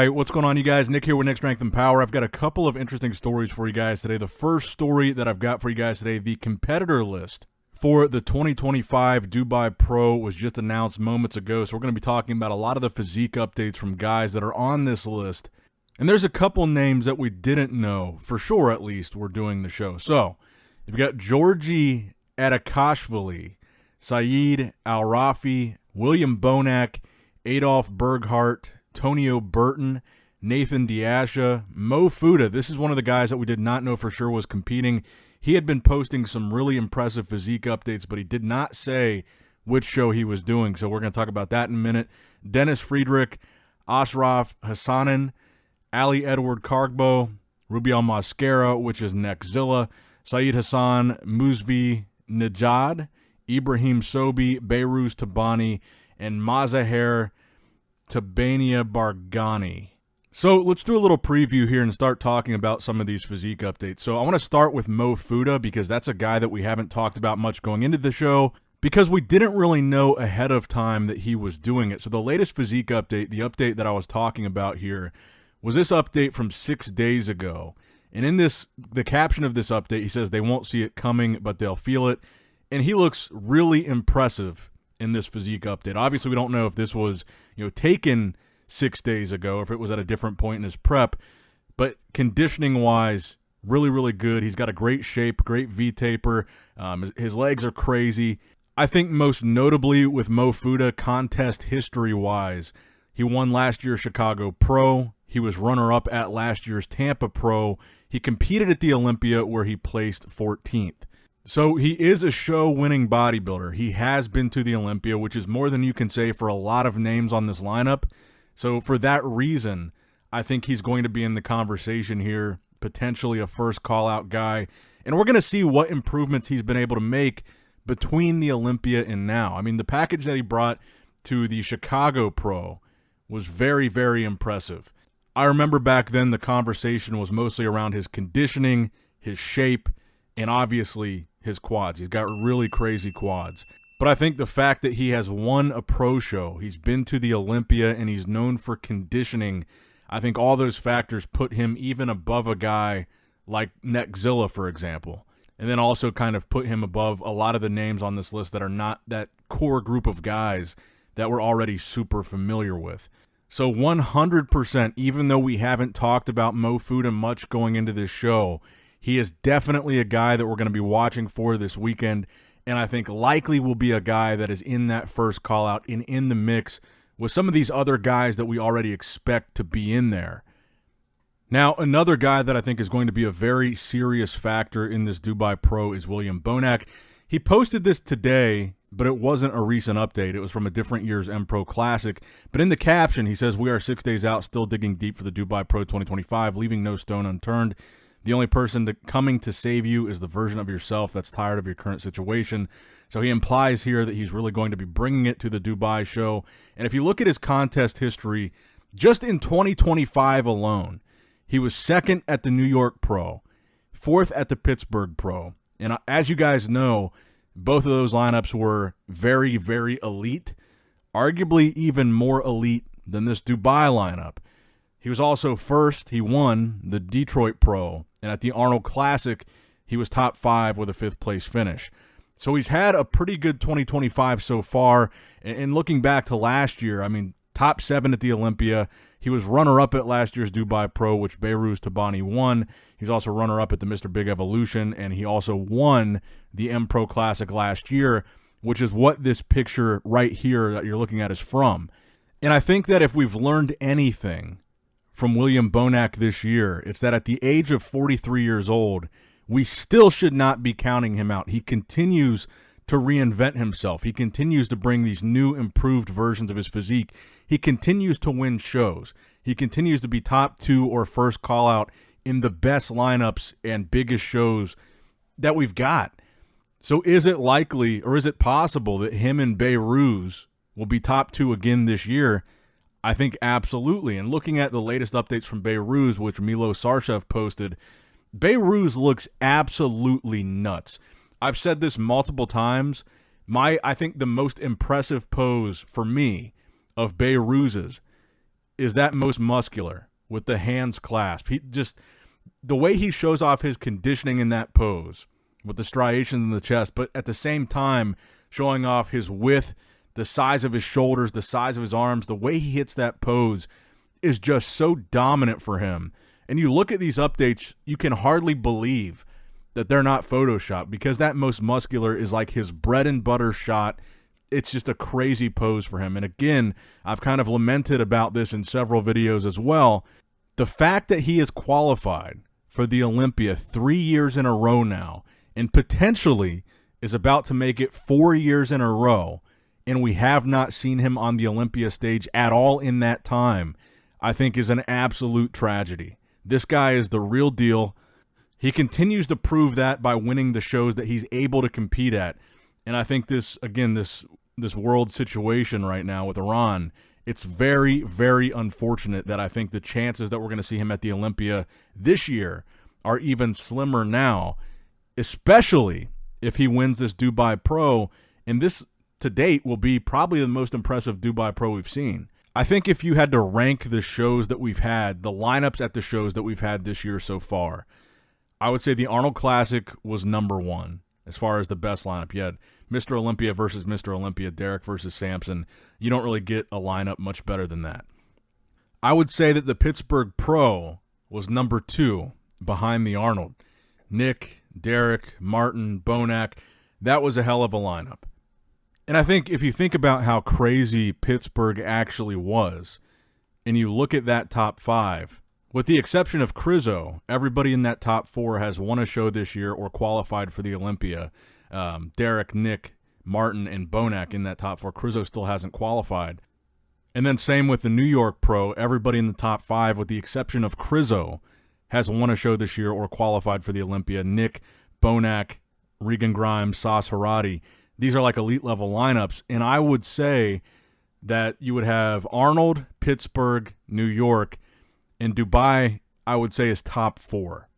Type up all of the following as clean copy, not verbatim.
right, what's going on, you guys? Nick here with Nick Strength and Power. I've got a couple of interesting stories for you guys today. The first story that I've got for you guys today, the competitor list for the 2025 Dubai Pro was just announced moments ago. So we're going to be talking about a lot of the physique updates from guys that are on this list. And there's a couple names that we didn't know, for sure at least, we're doing the show. So you've got Georgi Adakashvili, Saeed Al-Rafi, William Bonac, Adolf Berghart, Tonio Burton, Nathan Diasha, Mo Fooda. This is one of the guys that we did not know for sure was competing. He had been posting some really impressive physique updates, but he did not say which show he was doing, so we're going to talk about that in a minute. Dennis Friedrich, Ashraf Hassanin, Ali Edward Kargbo, Rubial Mascara, which is Neckzilla, Saeed Hassan, Muzvi Najad, Ibrahim Sobi, Behrooz Tabani, and Mazaher Tabania Bargani. So let's do a little preview here and start talking about some of these physique updates. So I want to start with Mo Fooda because that's a guy that we haven't talked about much going into the show because we didn't really know ahead of time that he was doing it. So the latest physique update, the update that I was talking about here, was this update from 6 days ago. And in this, the caption of this update, he says they won't see it coming, but they'll feel it. And he looks really impressive in this physique update. Obviously, we don't know if this was, taken 6 days ago, or if it was at a different point in his prep, but conditioning-wise, really, really good. He's got a great shape, great V-taper. His legs are crazy. I think most notably with Mo Fooda, contest history-wise, he won last year's Chicago Pro. He was runner-up at last year's Tampa Pro. He competed at the Olympia, where he placed 14th. So he is a show-winning bodybuilder. He has been to the Olympia, which is more than you can say for a lot of names on this lineup. So for that reason, I think he's going to be in the conversation here, potentially a first call-out guy. And we're going to see what improvements he's been able to make between the Olympia and now. I mean, the package that he brought to the Chicago Pro was very, very impressive. I remember back then the conversation was mostly around his conditioning, his shape, and obviously his quads. He's got really crazy quads. But I think the fact that he has won a pro show, he's been to the Olympia, and he's known for conditioning, I think all those factors put him even above a guy like Neckzilla, for example. And then also kind of put him above a lot of the names on this list that are not that core group of guys that we're already super familiar with. So 100%, even though we haven't talked about Mo Fooda much going into this show, he is definitely a guy that we're going to be watching for this weekend, and I think likely will be a guy that is in that first call-out and in the mix with some of these other guys that we already expect to be in there. Now, another guy that I think is going to be a very serious factor in this Dubai Pro is William Bonac. He posted this today, but it wasn't a recent update. It was from a different year's M Pro Classic. But in the caption, he says, "We are 6 days out, still digging deep for the Dubai Pro 2025, leaving no stone unturned. The only person coming to save you is the version of yourself that's tired of your current situation." So he implies here that he's really going to be bringing it to the Dubai show. And if you look at his contest history, just in 2025 alone, he was second at the New York Pro, fourth at the Pittsburgh Pro. And as you guys know, both of those lineups were very, very elite, arguably even more elite than this Dubai lineup. He was also first. He won the Detroit Pro. And at the Arnold Classic, he was top 5 with a 5th place finish. So he's had a pretty good 2025 so far. And looking back to last year, I mean, top 7 at the Olympia. He was runner-up at last year's Dubai Pro, which Behrooz Tabani won. He's also runner-up at the Mr. Big Evolution, and he also won the M Pro Classic last year, which is what this picture right here that you're looking at is from. And I think that if we've learned anything from William Bonac this year, it's that at the age of 43 years old, we still should not be counting him out. He continues to reinvent himself. He continues to bring these new, improved versions of his physique. He continues to win shows. He continues to be top 2 or first call-out in the best lineups and biggest shows that we've got. So is it likely, or is it possible that him and Behrooz will be top 2 again this year? I think absolutely. And looking at the latest updates from Behrooz, which Milo Sarshev posted, Behrooz looks absolutely nuts. I've said this multiple times. I think the most impressive pose for me of Behrooz's is that most muscular with the hands clasped. He just, the way he shows off his conditioning in that pose with the striations in the chest, but at the same time showing off his width, the size of his shoulders, the size of his arms, the way he hits that pose is just so dominant for him. And you look at these updates, you can hardly believe that they're not Photoshopped, because that most muscular is like his bread and butter shot. It's just a crazy pose for him. And again, I've kind of lamented about this in several videos as well. The fact that he is qualified for the Olympia 3 years in a row now, and potentially is about to make it 4 years in a row, and we have not seen him on the Olympia stage at all in that time, I think is an absolute tragedy. This guy is the real deal. He continues to prove that by winning the shows that he's able to compete at. And I think this, again, this world situation right now with Iran, it's very, very unfortunate that I think the chances that we're going to see him at the Olympia this year are even slimmer now, especially if he wins this Dubai Pro. And this, to date, will be probably the most impressive Dubai Pro we've seen. I think if you had to rank the shows that we've had, the lineups at the shows that we've had this year so far, I would say the Arnold Classic was number one as far as the best lineup. You had Mr. Olympia versus Mr. Olympia, Derek versus Samson. You don't really get a lineup much better than that. I would say that the Pittsburgh Pro was number two behind the Arnold. Nick, Derek, Martin, Bonac, that was a hell of a lineup. And I think if you think about how crazy Pittsburgh actually was, and you look at that top five, with the exception of Crizzo, everybody in that top four has won a show this year or qualified for the Olympia. Derek, Nick, Martin, and Bonac in that top four. Crizzo still hasn't qualified. And then same with the New York Pro. Everybody in the top five, with the exception of Crizzo, has won a show this year or qualified for the Olympia. Nick, Bonac, Regan Grimes, Sas Harati. These are like elite level lineups. And I would say that you would have Arnold, Pittsburgh, New York, and Dubai, I would say, is top four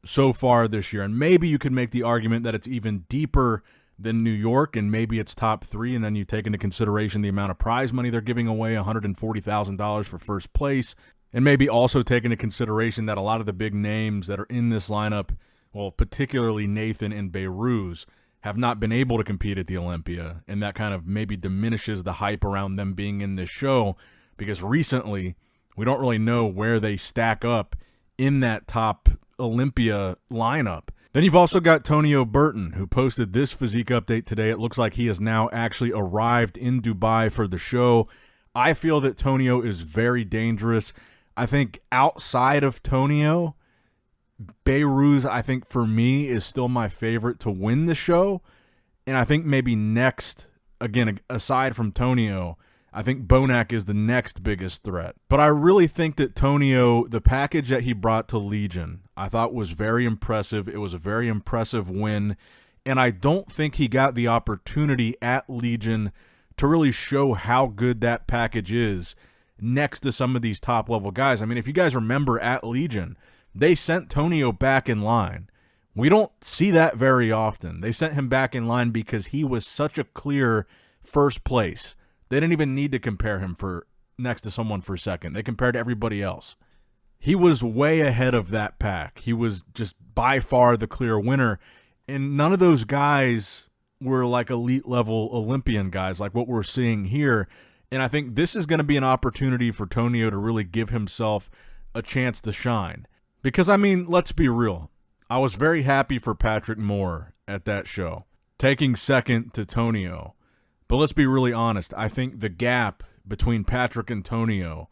so far this year. And maybe you could make the argument that it's even deeper than New York, and maybe it's top three, and then you take into consideration the amount of prize money they're giving away, $140,000 for first place, and maybe also take into consideration that a lot of the big names that are in this lineup, well, particularly Nathan and Behrooz, have not been able to compete at the Olympia, and that kind of maybe diminishes the hype around them being in this show, because recently we don't really know where they stack up in that top Olympia lineup. Then you've also got Tonio Burton, who posted this physique update today. It looks like he has now actually arrived in Dubai for the show. I feel that Tonio is very dangerous. I think outside of Tonio, Behrooz, I think for me, is still my favorite to win the show. And I think maybe next, again, aside from Tonio, I think Bonac is the next biggest threat. But I really think that Tonio, the package that he brought to Legion, I thought was very impressive. It was a very impressive win. And I don't think he got the opportunity at Legion to really show how good that package is next to some of these top-level guys. I mean, if you guys remember at Legion, they sent Tonio back in line. We don't see that very often. They sent him back in line because he was such a clear first place. They didn't even need to compare him for next to someone for second. They compared everybody else. He was way ahead of that pack. He was just by far the clear winner. And none of those guys were like elite level Olympian guys like what we're seeing here. And I think this is going to be an opportunity for Tonio to really give himself a chance to shine. Because, I mean, let's be real. I was very happy for Patrick Moore at that show, taking second to Tonio. But let's be really honest. I think the gap between Patrick and Tonio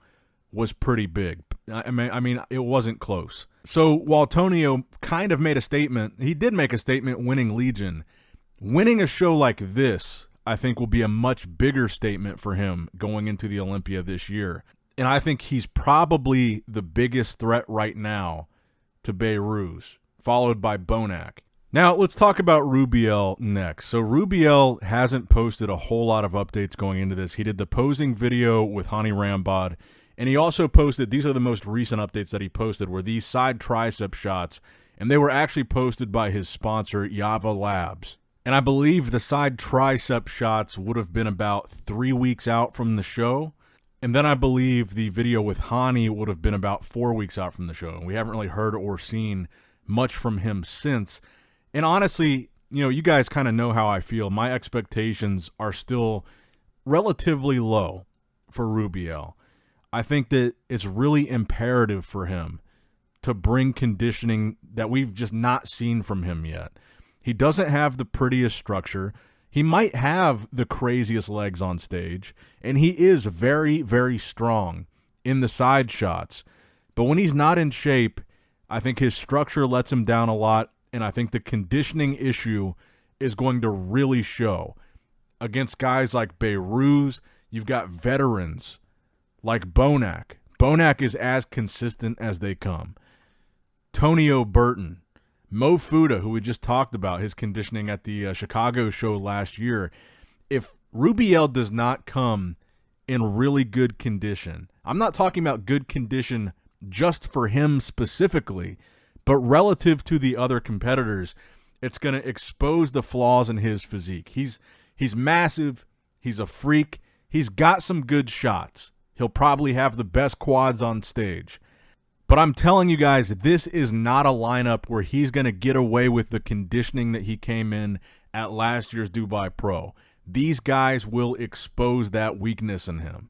was pretty big. I mean, it wasn't close. So while Tonio kind of made a statement, he did make a statement winning Legion. Winning a show like this, I think, will be a much bigger statement for him going into the Olympia this year. And I think he's probably the biggest threat right now to Behrooz, followed by Bonac. Now, let's talk about Rubiel next. So Rubiel hasn't posted a whole lot of updates going into this. He did the posing video with Hani Rambod, and he also posted, these are the most recent updates that he posted, were these side tricep shots, and they were actually posted by his sponsor, Yava Labs. And I believe the side tricep shots would have been about 3 weeks out from the show. And then I believe the video with Hani would have been about 4 weeks out from the show. And we haven't really heard or seen much from him since. And honestly, you guys kind of know how I feel. My expectations are still relatively low for Rubiel. I think that it's really imperative for him to bring conditioning that we've just not seen from him yet. He doesn't have the prettiest structure. He might have the craziest legs on stage, and he is very, very strong in the side shots. But when he's not in shape, I think his structure lets him down a lot, and I think the conditioning issue is going to really show. Against guys like Behrooz, you've got veterans like Bonac. Bonac is as consistent as they come. Tonio, Burton, Fooda, who we just talked about, his conditioning at the Chicago show last year. If Rubiel does not come in really good condition, I'm not talking about good condition just for him specifically, but relative to the other competitors, it's going to expose the flaws in his physique. He's massive. He's a freak. He's got some good shots. He'll probably have the best quads on stage. But I'm telling you guys, this is not a lineup where he's going to get away with the conditioning that he came in at last year's Dubai Pro. These guys will expose that weakness in him.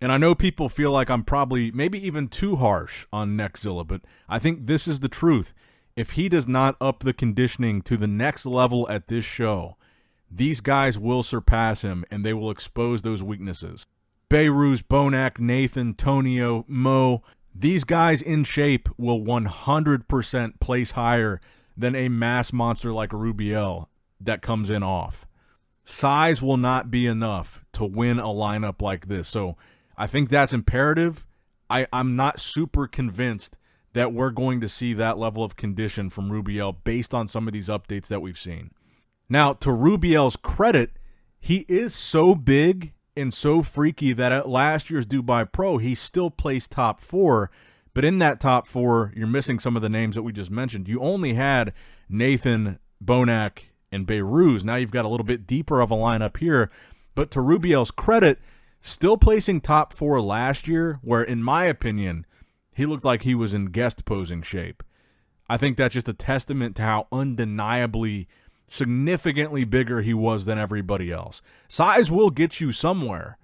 And I know people feel like I'm probably maybe even too harsh on Neckzilla, but I think this is the truth. If he does not up the conditioning to the next level at this show, these guys will surpass him and they will expose those weaknesses. Behrooz, Bonac, Nathan, Tonio, Mo, these guys in shape will 100% place higher than a mass monster like Rubiel that comes in off. Size will not be enough to win a lineup like this. So I think that's imperative. I'm not super convinced that we're going to see that level of condition from Rubiel based on some of these updates that we've seen. Now, to Rubiel's credit, he is so big and so freaky that at last year's Dubai Pro, he still placed top 4. But in that top 4, you're missing some of the names that we just mentioned. You only had Nathan, Bonac, and Behrooz. Now you've got a little bit deeper of a lineup here. But to Rubiel's credit, still placing top 4 last year, where in my opinion, he looked like he was in guest posing shape. I think that's just a testament to how undeniably significantly bigger he was than everybody else. Size will get you somewhere,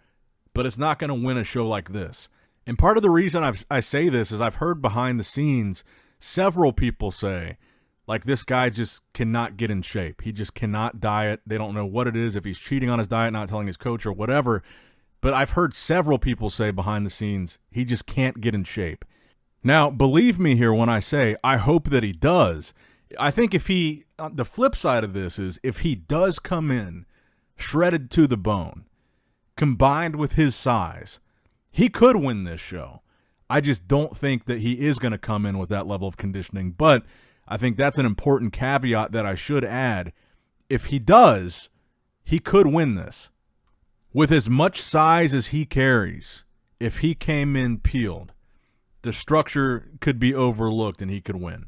but it's not going to win a show like this. And part of the reason I say this is I've heard behind the scenes several people say, like, this guy just cannot get in shape. He just cannot diet. They don't know what it is, if he's cheating on his diet, not telling his coach or whatever. But I've heard several people say behind the scenes, he just can't get in shape. Now, believe me here when I say I hope that he does. I think the flip side of this is if he does come in shredded to the bone, combined with his size, he could win this show. I just don't think that he is going to come in with that level of conditioning. But I think that's an important caveat that I should add. If he does, he could win this. With as much size as he carries, if he came in peeled, the structure could be overlooked and he could win.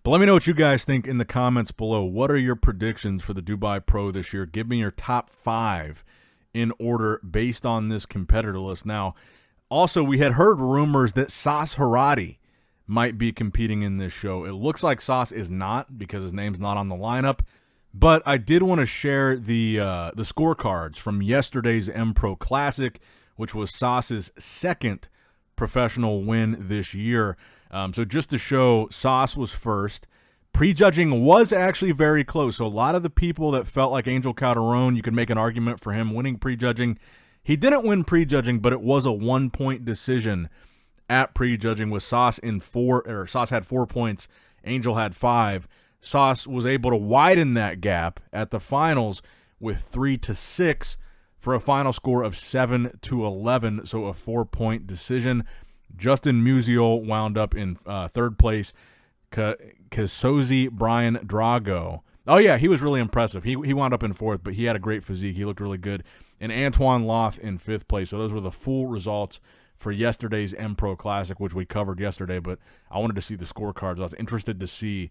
But let me know what you guys think in the comments below. What are your predictions for the Dubai Pro this year? Give me your top 5 in order based on this competitor list. Now, also, we had heard rumors that Sas might be competing in this show. It looks like Sas is not because his name's not on the lineup. But I did want to share the scorecards from yesterday's M-Pro Classic, which was Sas's second professional win this year. So just to show, Sas was first. Prejudging was actually very close. So a lot of the people that felt like Angel Calderon, you could make an argument for him winning prejudging. He didn't win prejudging, but it was a 1-point decision at prejudging with Sas in 4, or Sas had 4 points, Angel had 5. Sas was able to widen that gap at the finals with 3-6 for a final score of 7-11, so a 4-point decision. Justin Musial wound up in third place. Kasozi Brian Drago. Oh, yeah, he was really impressive. He wound up in fourth, but he had a great physique. He looked really good. And Antoine Loth in fifth place. So those were the full results for yesterday's M-Pro Classic, which we covered yesterday. But I wanted to see the scorecards. I was interested to see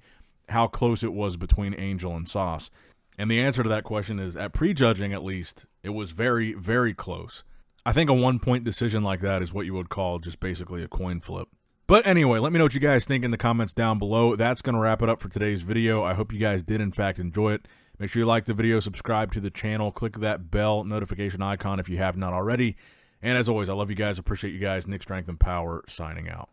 how close it was between Angel and Sas. And the answer to that question is, at prejudging at least, it was very, very close. I think a 1-point decision like that is what you would call just basically a coin flip. But anyway, let me know what you guys think in the comments down below. That's going to wrap it up for today's video. I hope you guys did, in fact, enjoy it. Make sure you like the video, subscribe to the channel, click that bell notification icon if you have not already. And as always, I love you guys, appreciate you guys. Nick Strength and Power signing out.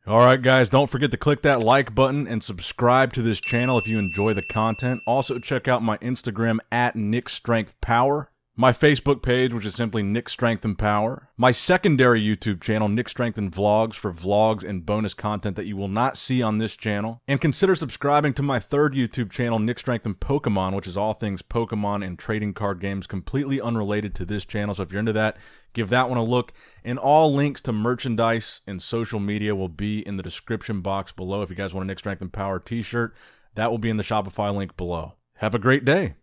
All right, guys, don't forget to click that like button and subscribe to this channel if you enjoy the content. Also, check out my Instagram at Nick Strength Power. My Facebook page, which is simply Nick Strength and Power. My secondary YouTube channel, Nick Strength and Vlogs, for vlogs and bonus content that you will not see on this channel. And consider subscribing to my third YouTube channel, Nick Strength and Pokemon, which is all things Pokemon and trading card games, completely unrelated to this channel. So if you're into that, give that one a look. And all links to merchandise and social media will be in the description box below. If you guys want a Nick Strength and Power t-shirt, that will be in the Shopify link below. Have a great day.